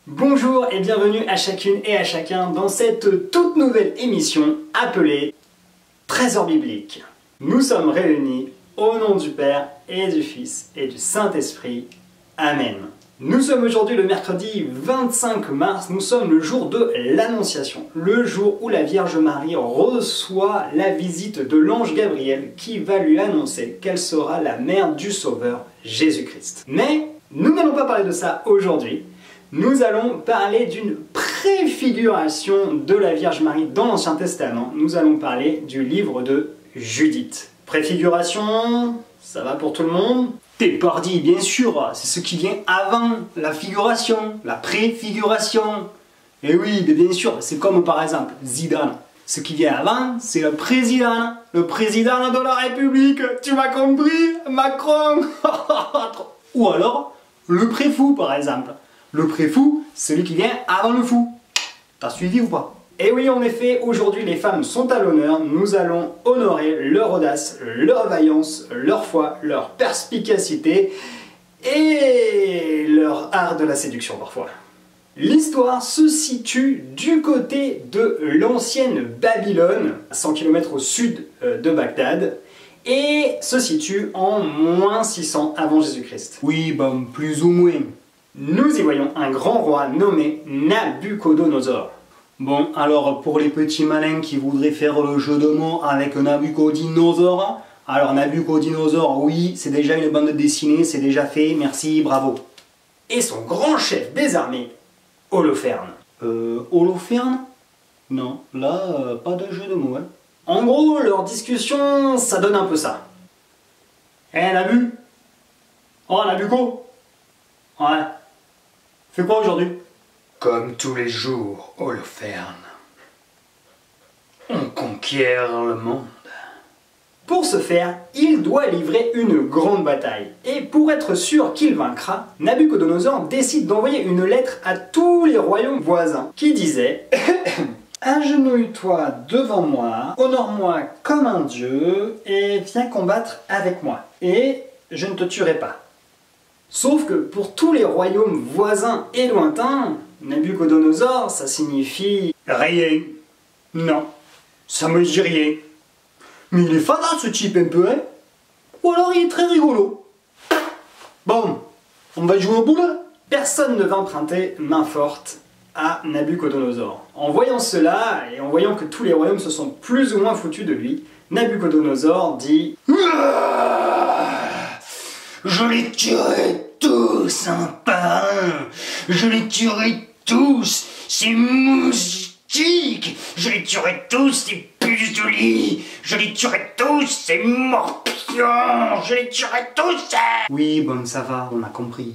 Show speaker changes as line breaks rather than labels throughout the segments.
Bonjour et bienvenue à chacune et à chacun dans cette toute nouvelle émission appelée Trésor biblique. Nous sommes réunis au nom du Père et du Fils et du Saint-Esprit. Amen. Nous sommes aujourd'hui le mercredi 25 mars, nous sommes le jour de l'Annonciation, le jour où la Vierge Marie reçoit la visite de l'ange Gabriel qui va lui annoncer qu'elle sera la mère du Sauveur Jésus-Christ. Mais nous n'allons pas parler de ça aujourd'hui. Nous allons parler d'une préfiguration de la Vierge Marie dans l'Ancien Testament. Nous allons parler du livre de Judith. Préfiguration, ça va pour tout le monde? T'es pardi, bien sûr, c'est ce qui vient avant la figuration, la préfiguration. Et oui, mais bien sûr, c'est comme par exemple Zidane. Ce qui vient avant, c'est le président de la République. Tu m'as compris, Macron? Ou alors, le préfou par exemple. Le préfou, celui qui vient avant le fou. T'as suivi ou pas? Et oui, en effet, aujourd'hui les femmes sont à l'honneur. Nous allons honorer leur audace, leur vaillance, leur foi, leur perspicacité et leur art de la séduction parfois. L'histoire se situe du côté de l'ancienne Babylone, 100 km au sud de Bagdad, et se situe en moins 600 avant Jésus-Christ. Oui, bon, plus ou moins. Nous y voyons un grand roi nommé Nabuchodonosor. Bon, alors pour les petits malins qui voudraient faire le jeu de mots avec Nabuchodinosaure, alors Nabuchodinosaure, oui, c'est déjà une bande dessinée, c'est déjà fait, merci, bravo. Et son grand chef des armées, Holoferne. Holoferne? Non, là, pas de jeu de mots, hein. En gros, leur discussion, ça donne un peu ça. Eh, Nabu? Oh, Nabucco? Ouais. Fais quoi aujourd'hui?
Comme tous les jours, Holoferne. On conquiert le monde.
Pour ce faire, il doit livrer une grande bataille. Et pour être sûr qu'il vaincra, Nabuchodonosor décide d'envoyer une lettre à tous les royaumes voisins qui disait agenouille-toi devant moi, honore-moi comme un dieu et viens combattre avec moi. Et je ne te tuerai pas. Sauf que pour tous les royaumes voisins et lointains, Nabuchodonosor, ça signifie rien. Non, ça me dit rien. Mais il est fada ce type un peu, hein? Ou alors il est très rigolo. Bon, on va jouer au boule? Personne ne va emprunter main forte à Nabuchodonosor. En voyant cela, et en voyant que tous les royaumes se sont plus ou moins foutus de lui, Nabuchodonosor dit
Je les tuerai tous un par un. Je les tuerai tous, ces moustiques. Je les tuerai tous, ces puces de lit. Je les tuerai tous, ces morpions. Je les tuerai tous.
Oui, bon, ça va, on a compris.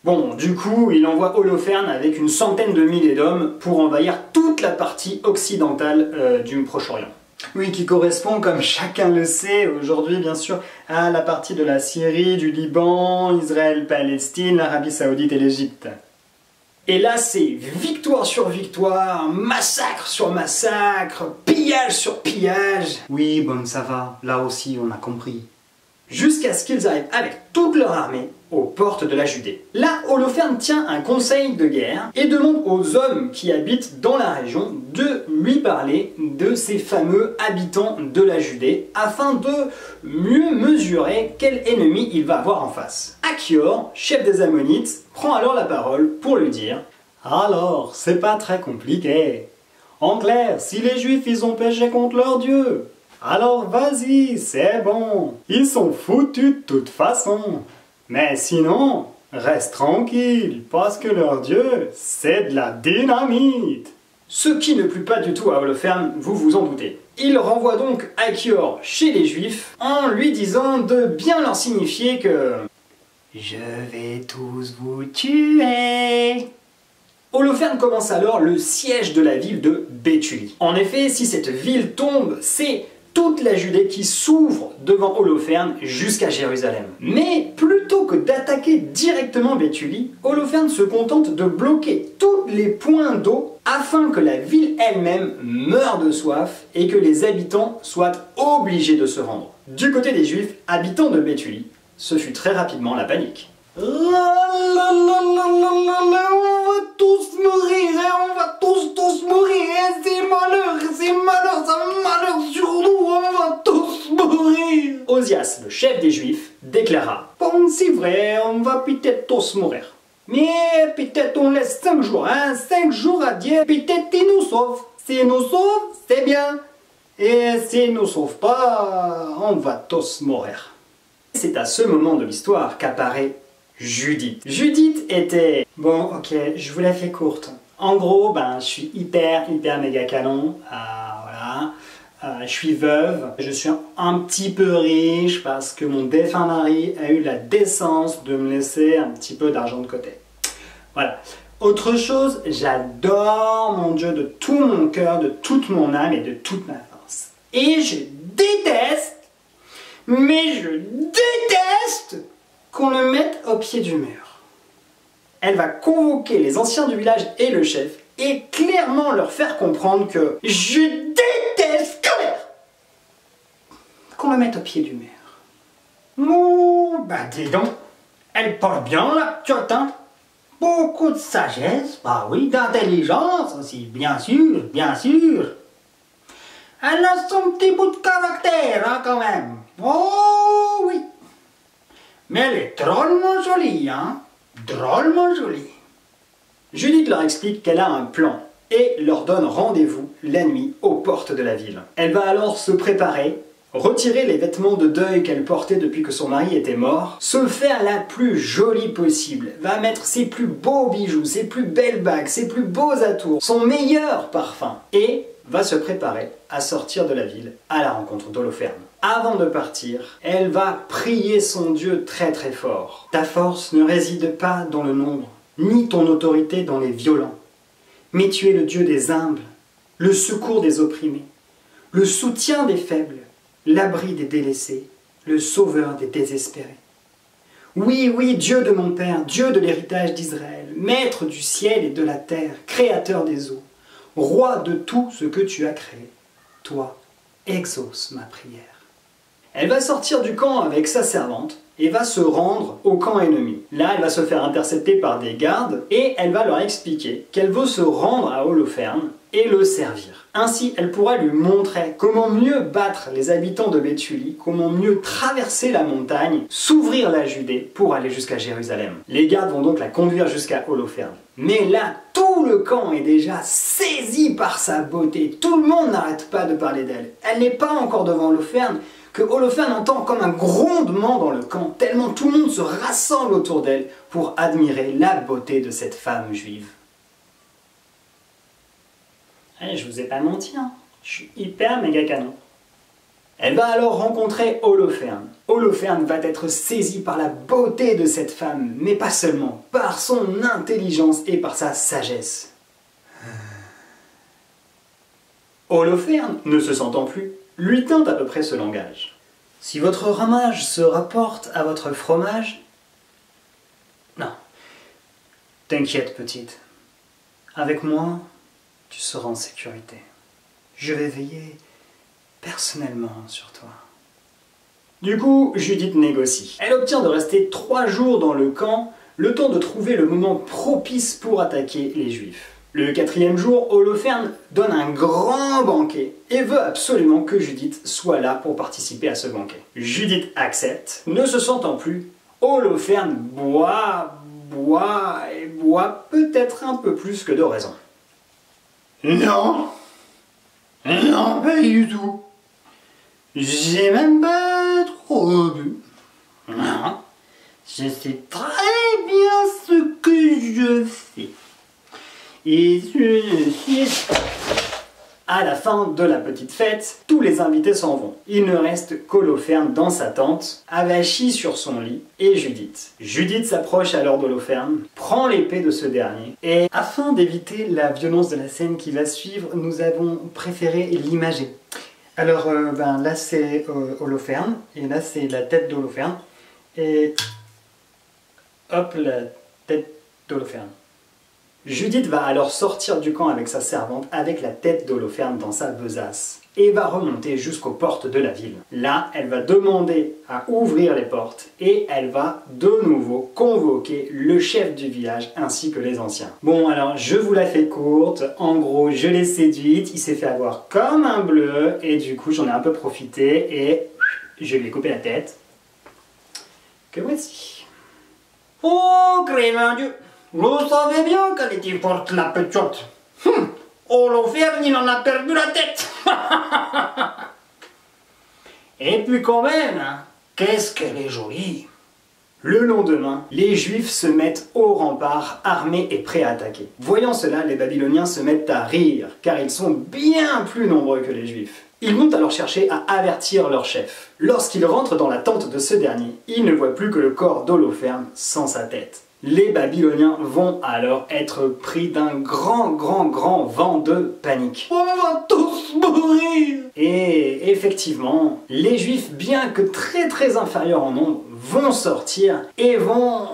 Bon, du coup, il envoie Holoferne avec une centaine de milliers d'hommes pour envahir toute la partie occidentale du Proche-Orient. Oui, qui correspond, comme chacun le sait aujourd'hui, bien sûr, à la partie de la Syrie, du Liban, Israël, Palestine, l'Arabie Saoudite et l'Égypte. Et là, c'est victoire sur victoire, massacre sur massacre, pillage sur pillage. Oui, bon, ça va, là aussi, on a compris. Jusqu'à ce qu'ils arrivent avec toute leur armée aux portes de la Judée. Là, Holoferne tient un conseil de guerre et demande aux hommes qui habitent dans la région de lui parler de ces fameux habitants de la Judée afin de mieux mesurer quel ennemi il va avoir en face. Achior, chef des Ammonites, prend alors la parole pour lui dire « Alors, c'est pas très compliqué. En clair, si les Juifs ils ont péché contre leur Dieu, alors vas-y, c'est bon, ils sont foutus de toute façon. Mais sinon, reste tranquille, parce que leur Dieu, c'est de la dynamite. » Ce qui ne plut pas du tout à Holoferne, vous vous en doutez. Il renvoie donc Achior chez les Juifs en lui disant de bien leur signifier que « Je vais tous vous tuer ». Holoferne commence alors le siège de la ville de Béthulie. En effet, si cette ville tombe, c'est toute la Judée qui s'ouvre devant Holoferne jusqu'à Jérusalem. Mais plutôt que d'attaquer directement Béthulie, Holoferne se contente de bloquer tous les points d'eau afin que la ville elle-même meure de soif et que les habitants soient obligés de se rendre. Du côté des Juifs, habitants de Béthulie, ce fut très rapidement la panique. On va tous tous mourir. Mais peut-être on laisse 5 jours, hein, 5 jours à Dieu, peut-être il nous sauve. S'il nous sauve, c'est bien. Et s'il nous sauve pas, on va tous mourir. C'est à ce moment de l'histoire qu'apparaît Judith. Judith était... Bon, ok, je vous la fais courte. En gros, je suis hyper méga canon. Voilà. Je suis veuve. Je suis un petit peu riche parce que mon défunt mari a eu la décence de me laisser un petit peu d'argent de côté. Voilà. Autre chose, j'adore mon Dieu de tout mon cœur, de toute mon âme et de toute ma force. Et je déteste, mais je déteste qu'on le mette au pied du mur. Elle va convoquer les anciens du village et le chef et clairement leur faire comprendre que je déteste qu'on le mette au pied du mur.
Oh, dis donc, elle parle bien la tiotte, hein. Beaucoup de sagesse, oui, d'intelligence aussi, bien sûr, bien sûr. Elle a son petit bout de caractère, hein, quand même. Oh oui. Mais elle est drôlement jolie, hein. Drôlement jolie.
Judith leur explique qu'elle a un plan et leur donne rendez-vous la nuit aux portes de la ville. Elle va alors se préparer, retirer les vêtements de deuil qu'elle portait depuis que son mari était mort, se faire la plus jolie possible, va mettre ses plus beaux bijoux, ses plus belles bagues, ses plus beaux atours, son meilleur parfum et va se préparer à sortir de la ville à la rencontre d'Holoferne. Avant de partir, elle va prier son Dieu très très fort. Ta force ne réside pas dans le nombre, ni ton autorité dans les violents, mais tu es le Dieu des humbles, le secours des opprimés, le soutien des faibles, l'abri des délaissés, le sauveur des désespérés. Oui, oui, Dieu de mon Père, Dieu de l'héritage d'Israël, maître du ciel et de la terre, créateur des eaux, roi de tout ce que tu as créé, toi, exauce ma prière. Elle va sortir du camp avec sa servante et va se rendre au camp ennemi. Là, elle va se faire intercepter par des gardes et elle va leur expliquer qu'elle veut se rendre à Holoferne et le servir. Ainsi, elle pourra lui montrer comment mieux battre les habitants de Béthulie, comment mieux traverser la montagne, s'ouvrir la Judée pour aller jusqu'à Jérusalem. Les gardes vont donc la conduire jusqu'à Holoferne. Mais là, tout le camp est déjà saisi par sa beauté. Tout le monde n'arrête pas de parler d'elle. Elle n'est pas encore devant Holoferne, que Holoferne entend comme un grondement dans le camp, tellement tout le monde se rassemble autour d'elle pour admirer la beauté de cette femme juive. Je vous ai pas menti, hein. Je suis hyper méga canon. Elle va alors rencontrer Holoferne. Holoferne va être saisi par la beauté de cette femme, mais pas seulement, par son intelligence et par sa sagesse. Holoferne, ne se sentant plus, lui tint à peu près ce langage. Si votre ramage se rapporte à votre fromage... Non. T'inquiète, petite. Avec moi, tu seras en sécurité. Je vais veiller personnellement sur toi. Du coup, Judith négocie. Elle obtient de rester 3 jours dans le camp, le temps de trouver le moment propice pour attaquer les Juifs. Le 4e jour, Holoferne donne un grand banquet et veut absolument que Judith soit là pour participer à ce banquet. Judith accepte, ne se sentant plus, Holoferne boit peut-être un peu plus que de raison.
Non, non, pas du tout. J'ai même pas trop bu. Non, je sais très bien ce que je fais. Et je suis...
À la fin de la petite fête, tous les invités s'en vont. Il ne reste qu'Holoferne dans sa tente, avachi sur son lit, et Judith. Judith s'approche alors d'Holoferne, prend l'épée de ce dernier, et afin d'éviter la violence de la scène qui va suivre, nous avons préféré l'imager. Alors là c'est Holoferne, et là c'est la tête d'Holoferne, et hop, la tête d'Holoferne. Judith va alors sortir du camp avec sa servante avec la tête d'Holoferne dans sa besace et va remonter jusqu'aux portes de la ville. Là, elle va demander à ouvrir les portes et elle va de nouveau convoquer le chef du village ainsi que les anciens. Bon alors, je vous la fais courte, en gros je l'ai séduite, il s'est fait avoir comme un bleu et du coup j'en ai un peu profité et je lui ai coupé la tête. Que voici.
Oh, crémin Dieu, je savais bien qu'elle était forte, la petite. Holoferne, il en a perdu la tête. Et puis quand même, hein, qu'est-ce qu'elle est jolie.
Le lendemain, les Juifs se mettent au rempart, armés et prêts à attaquer. Voyant cela, les Babyloniens se mettent à rire, car ils sont bien plus nombreux que les Juifs. Ils vont alors chercher à avertir leur chef. Lorsqu'ils rentrent dans la tente de ce dernier, ils ne voient plus que le corps d'Holoferne sans sa tête. Les Babyloniens vont alors être pris d'un grand vent de panique.
On va tous mourir.
Et effectivement, les Juifs, bien que très inférieurs en nombre, vont sortir et vont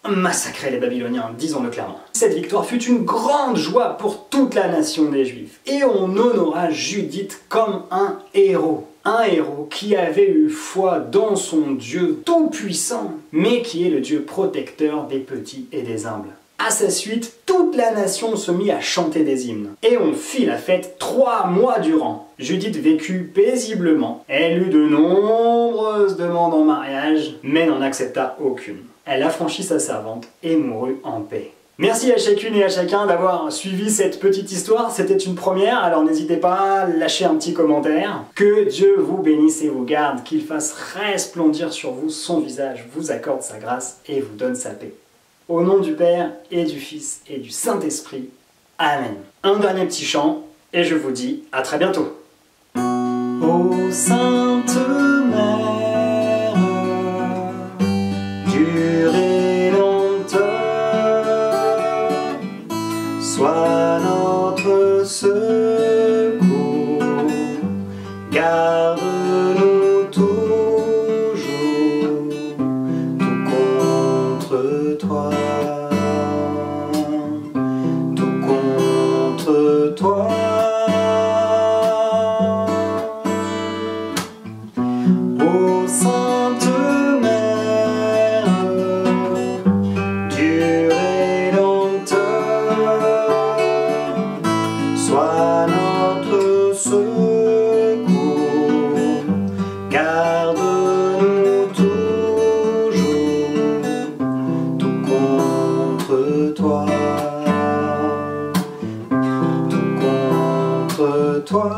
massacrer les Babyloniens, disons-le clairement. Cette victoire fut une grande joie pour toute la nation des Juifs, et on honora Judith comme un héros. Un héros qui avait eu foi dans son Dieu tout-puissant, mais qui est le Dieu protecteur des petits et des humbles. À sa suite, toute la nation se mit à chanter des hymnes. Et on fit la fête 3 mois durant. Judith vécut paisiblement. Elle eut de nombreuses demandes en mariage, mais n'en accepta aucune. Elle affranchit sa servante et mourut en paix. Merci à chacune et à chacun d'avoir suivi cette petite histoire, c'était une première, alors n'hésitez pas à lâcher un petit commentaire. Que Dieu vous bénisse et vous garde, qu'il fasse resplendir sur vous son visage, vous accorde sa grâce et vous donne sa paix. Au nom du Père et du Fils et du Saint-Esprit. Amen. Un dernier petit chant, et je vous dis à très bientôt. Ô Sainte Mère, du Rédempteur, sois notre secours, garde-nous toujours, tout contre toi, tout contre toi. Ô Sainte Mère du Rédempteur, sois notre secours, garde-nous toujours, tout contre toi, tout contre toi.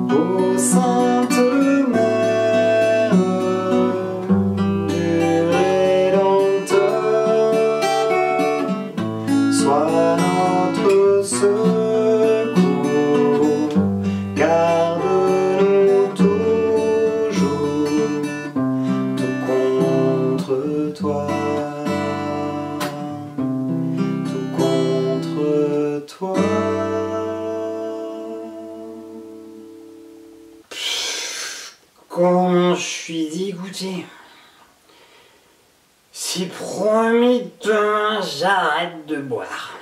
Ô Sainte Mère du Rédempteur, sois notre secours, garde-nous toujours, tout contre toi, tout contre toi.
Comment je suis dégoûté. C'est promis, demain j'arrête de boire.